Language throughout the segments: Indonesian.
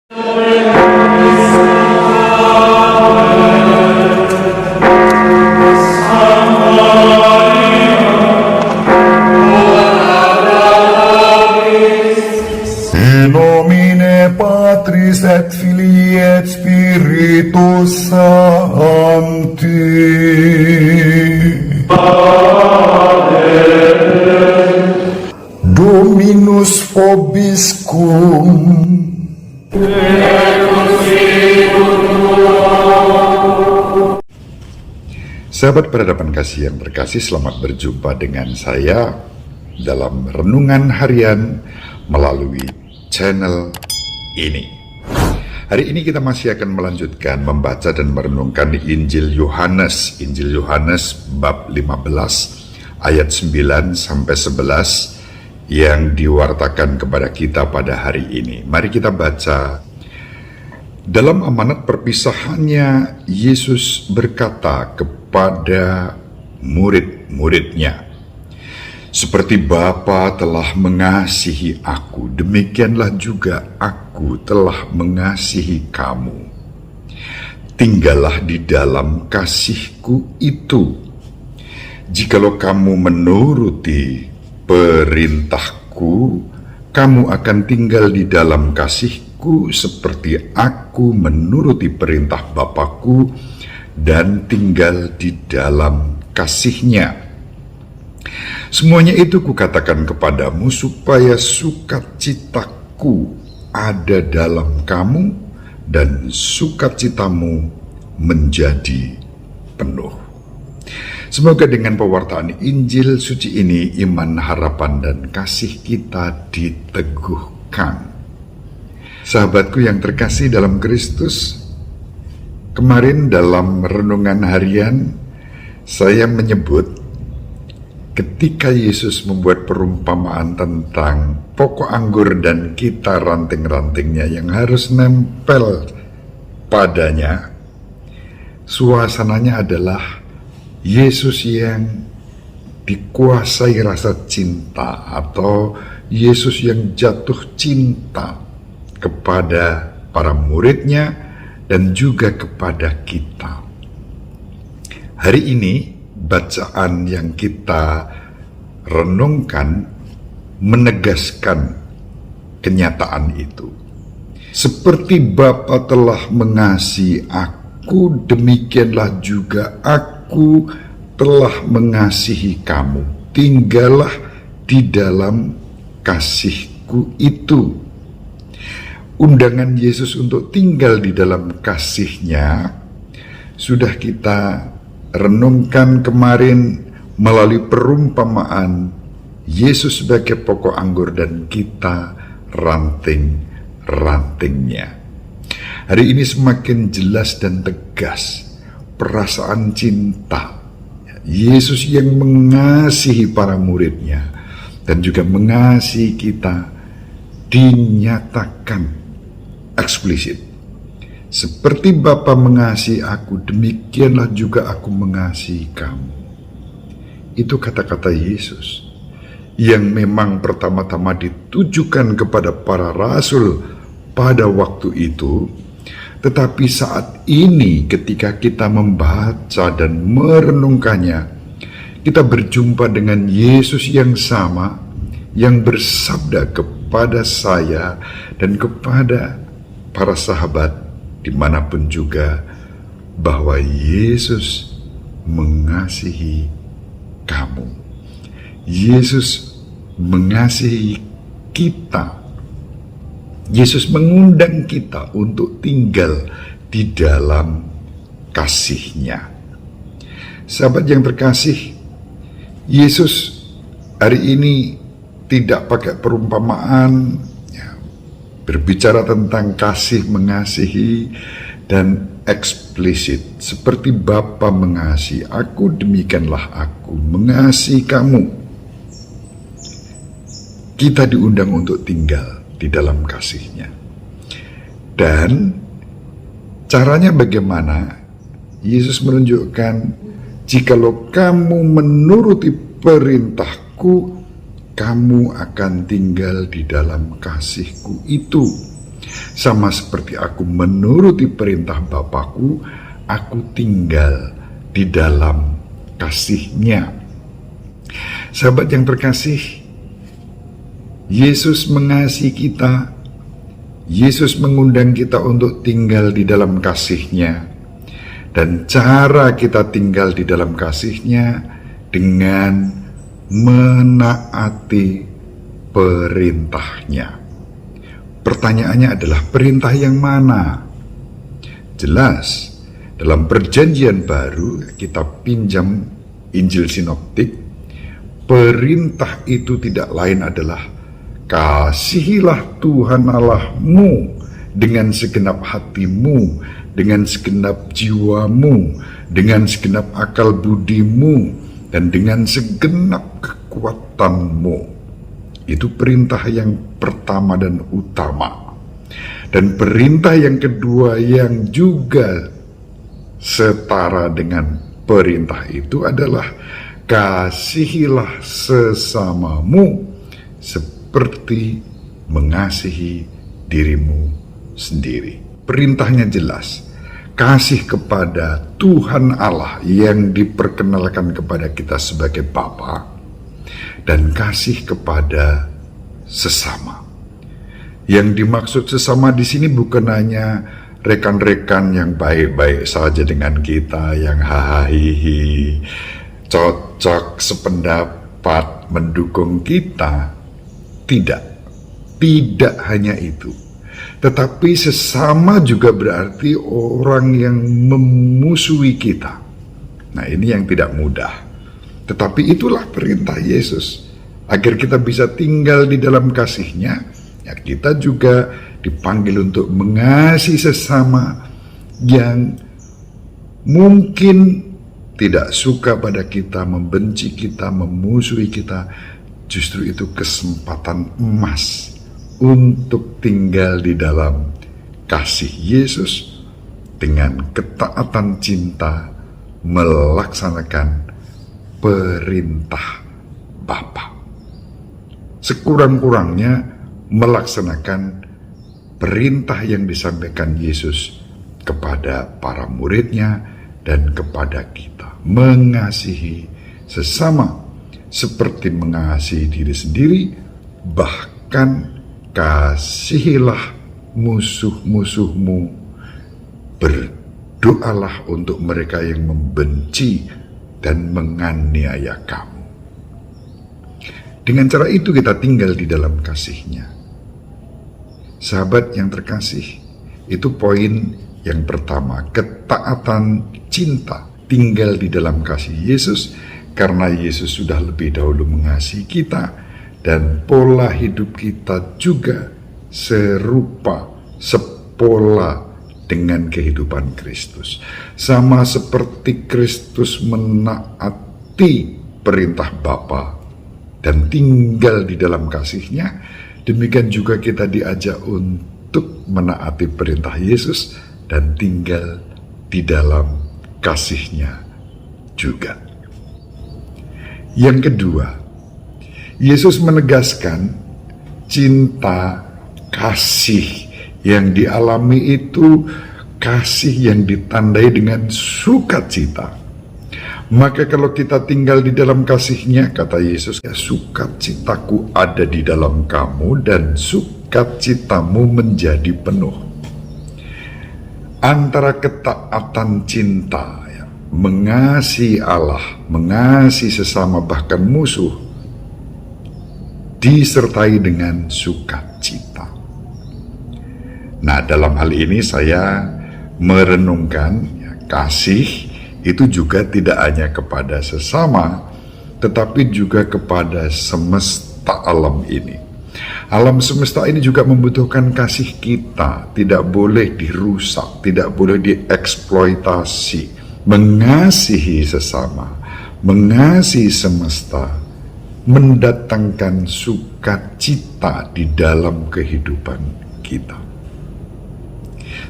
In nomine Patris et Filii et Spiritus Sancti. Dominus vobiscum. Sahabat peradaban kasih yang terkasih, selamat berjumpa dengan saya dalam renungan harian melalui channel ini. Hari ini kita masih akan melanjutkan membaca dan merenungkan Injil Yohanes bab 15 ayat 9 sampai 11 yang diwartakan kepada kita pada hari ini. Mari kita baca. Dalam amanat perpisahannya, Yesus berkata kepada murid-muridnya, "Seperti Bapa telah mengasihi aku, demikianlah juga aku telah mengasihi kamu. Tinggallah di dalam kasihku itu. Jikalau kamu menuruti perintahku, kamu akan tinggal di dalam kasihku seperti aku menuruti perintah Bapakku dan tinggal di dalam kasihnya. Semuanya itu kukatakan kepadamu supaya sukacitaku ada dalam kamu dan sukacitamu menjadi penuh." Semoga dengan pewartaan Injil suci ini, iman, harapan, dan kasih kita diteguhkan. Sahabatku yang terkasih dalam Kristus, kemarin dalam renungan harian saya menyebut ketika Yesus membuat perumpamaan tentang pokok anggur dan kita ranting-rantingnya yang harus nempel padanya, suasananya adalah Yesus yang dikuasai rasa cinta atau Yesus yang jatuh cinta kepada para muridnya dan juga kepada kita. Hari ini bacaan yang kita renungkan menegaskan kenyataan itu. Seperti Bapa telah mengasihi aku, demikianlah juga aku telah mengasihi kamu. Tinggallah di dalam kasihku itu. Undangan Yesus untuk tinggal di dalam kasihnya sudah kita renungkan kemarin melalui perumpamaan Yesus sebagai pokok anggur dan kita ranting-rantingnya. Hari ini semakin jelas dan tegas perasaan cinta Yesus yang mengasihi para muridnya dan juga mengasihi kita dinyatakan eksplisit. Seperti Bapa mengasihi aku, demikianlah juga aku mengasihi kamu. Itu kata-kata Yesus yang memang pertama-tama ditujukan kepada para rasul pada waktu itu. Tetapi saat ini ketika kita membaca dan merenungkannya, kita berjumpa dengan Yesus yang sama, yang bersabda kepada saya dan kepada para sahabat dimanapun juga, bahwa Yesus mengasihi kamu. Yesus mengasihi kita. Yesus mengundang kita untuk tinggal di dalam kasih-Nya. Sahabat yang terkasih, Yesus hari ini tidak pakai perumpamaan, berbicara tentang kasih mengasihi dan eksplisit. Seperti Bapa mengasihi aku, demikianlah aku mengasihi kamu. Kita diundang untuk tinggal di dalam kasih-Nya. Dan caranya bagaimana? Yesus menunjukkan, jikalau kamu menuruti perintahku, kamu akan tinggal di dalam kasihku itu. sama seperti aku menuruti perintah Bapakku, aku tinggal di dalam kasih-Nya. Sahabat yang terkasih, Yesus mengasihi kita. Yesus mengundang kita untuk tinggal di dalam kasih-Nya. Dan cara kita tinggal di dalam kasih-Nya dengan menaati perintah-Nya. Pertanyaannya adalah perintah yang mana? Jelas, dalam perjanjian baru kita pinjam Injil Sinoptik, perintah itu tidak lain adalah kasihilah Tuhan Allahmu dengan segenap hatimu, dengan segenap jiwamu, dengan segenap akal budimu, dan dengan segenap kekuatanmu. Itu perintah yang pertama dan utama. Dan perintah yang kedua yang juga setara dengan perintah itu adalah kasihilah sesamamu seperti mengasihi dirimu sendiri. Perintahnya jelas, kasih kepada Tuhan Allah yang diperkenalkan kepada kita sebagai Bapa, dan kasih kepada sesama. Yang dimaksud sesama di sini bukan hanya rekan-rekan yang baik-baik saja dengan kita, yang hahaha, cocok sependapat, mendukung kita. Tidak hanya itu. Tetapi sesama juga berarti orang yang memusuhi kita. Nah, ini yang tidak mudah. Tetapi itulah perintah Yesus. Agar kita bisa tinggal di dalam kasih-Nya, ya kita juga dipanggil untuk mengasihi sesama yang mungkin tidak suka pada kita, membenci kita, memusuhi kita. Justru itu kesempatan emas untuk tinggal di dalam kasih Yesus dengan ketaatan cinta melaksanakan perintah Bapa. Sekurang-kurangnya melaksanakan perintah yang disampaikan Yesus kepada para murid-Nya dan kepada kita. Mengasihi sesama seperti mengasihi diri sendiri, bahkan kasihilah musuh-musuhmu. Berdoalah untuk mereka yang membenci dan menganiaya kamu. Dengan cara itu kita tinggal di dalam kasih-Nya. Sahabat yang terkasih, itu poin yang pertama, ketaatan cinta, tinggal di dalam kasih Yesus, karena Yesus sudah lebih dahulu mengasihi kita, dan pola hidup kita juga serupa, sepola dengan kehidupan Kristus. Sama seperti Kristus menaati perintah Bapa dan tinggal di dalam kasih-Nya, demikian juga kita diajak untuk menaati perintah Yesus dan tinggal di dalam kasih-Nya juga. Yang kedua, Yesus menegaskan cinta kasih yang dialami itu kasih yang ditandai dengan sukacita. Maka kalau kita tinggal di dalam kasih-Nya, kata Yesus, ya, sukacitaku ada di dalam kamu dan sukacitamu menjadi penuh. Antara ketaatan cinta, ya, mengasihi Allah, mengasihi sesama bahkan musuh, disertai dengan sukacita. Nah, dalam hal ini saya merenungkan, ya, kasih itu juga tidak hanya kepada sesama, tetapi juga kepada semesta alam ini. Alam semesta ini juga membutuhkan kasih kita, tidak boleh dirusak, tidak boleh dieksploitasi. Mengasihi sesama, mengasihi semesta, mendatangkan sukacita di dalam kehidupan kita.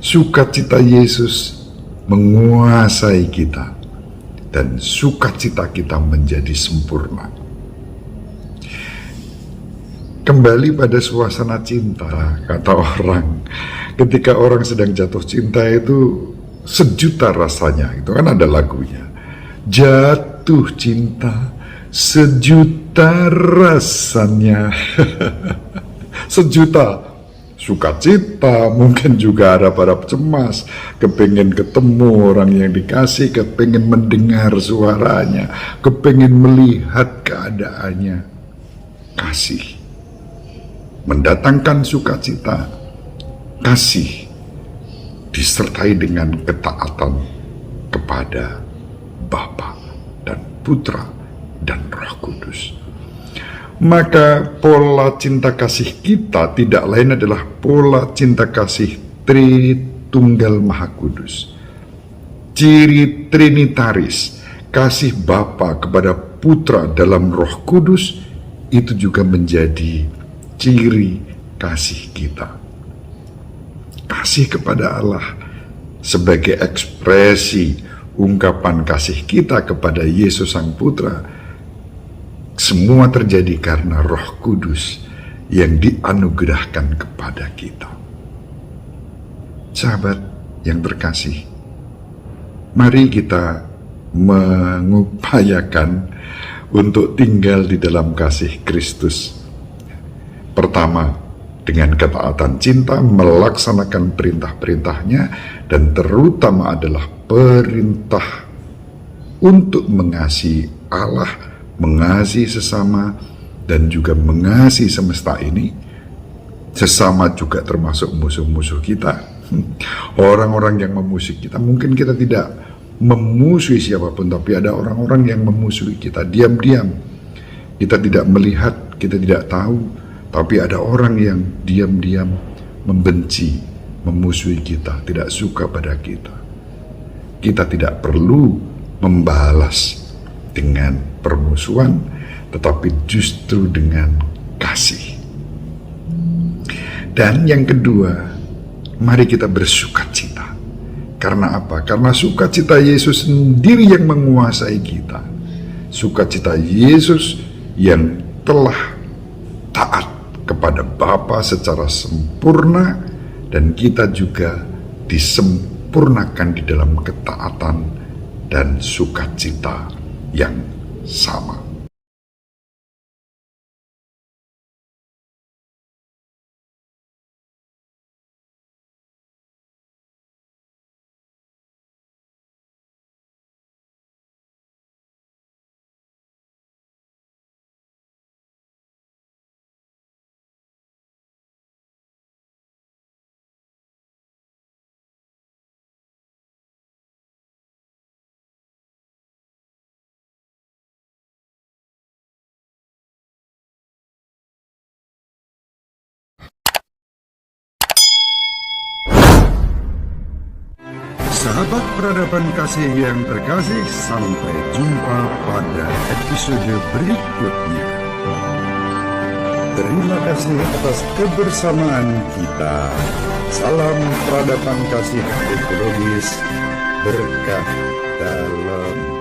Sukacita Yesus menguasai kita, dan sukacita kita menjadi sempurna. kembali pada suasana cinta, kata orang. Ketika orang sedang jatuh cinta itu sejuta rasanya, itu kan ada lagunya. Jatuh cinta sejuta rasanya. Sejuta sukacita, mungkin juga ada pada cemas, kepengen ketemu orang yang dikasih, kepengen mendengar suaranya, kepengen melihat keadaannya. Kasih mendatangkan sukacita, kasih disertai dengan ketaatan kepada Bapa dan Putra dan Roh Kudus. Maka pola cinta kasih kita tidak lain adalah pola cinta kasih Tritunggal Maha Kudus. Ciri trinitaris, kasih Bapa kepada Putra dalam Roh Kudus, itu juga menjadi ciri kasih kita. Kasih kepada Allah sebagai ekspresi ungkapan kasih kita kepada Yesus Sang Putra, semua terjadi karena Roh Kudus yang dianugerahkan kepada kita. Sahabat yang terkasih, mari kita mengupayakan untuk tinggal di dalam kasih Kristus. Pertama, dengan ketaatan cinta melaksanakan perintah-perintahnya, dan terutama adalah perintah untuk mengasihi Allah, mengasihi sesama, dan juga mengasihi semesta ini. Sesama juga termasuk musuh-musuh kita. Orang-orang yang memusuhi kita, mungkin kita tidak memusuhi siapapun, tapi ada orang-orang yang memusuhi kita diam-diam. Kita tidak melihat, kita tidak tahu, tapi ada orang yang diam-diam membenci, memusuhi kita, tidak suka pada kita. Kita tidak perlu membalas dengan permusuhan, tetapi justru dengan kasih. Dan yang kedua, mari kita bersukacita. Karena apa? Karena sukacita Yesus sendiri yang menguasai kita. Sukacita Yesus yang telah taat kepada Bapa secara sempurna, dan kita juga disempurnakan di dalam ketaatan dan sukacita yang sama. Sahabat peradaban kasih yang terkasih, sampai jumpa pada episode berikutnya. Terima kasih atas kebersamaan kita. Salam peradaban kasih ekologis, berkah dalam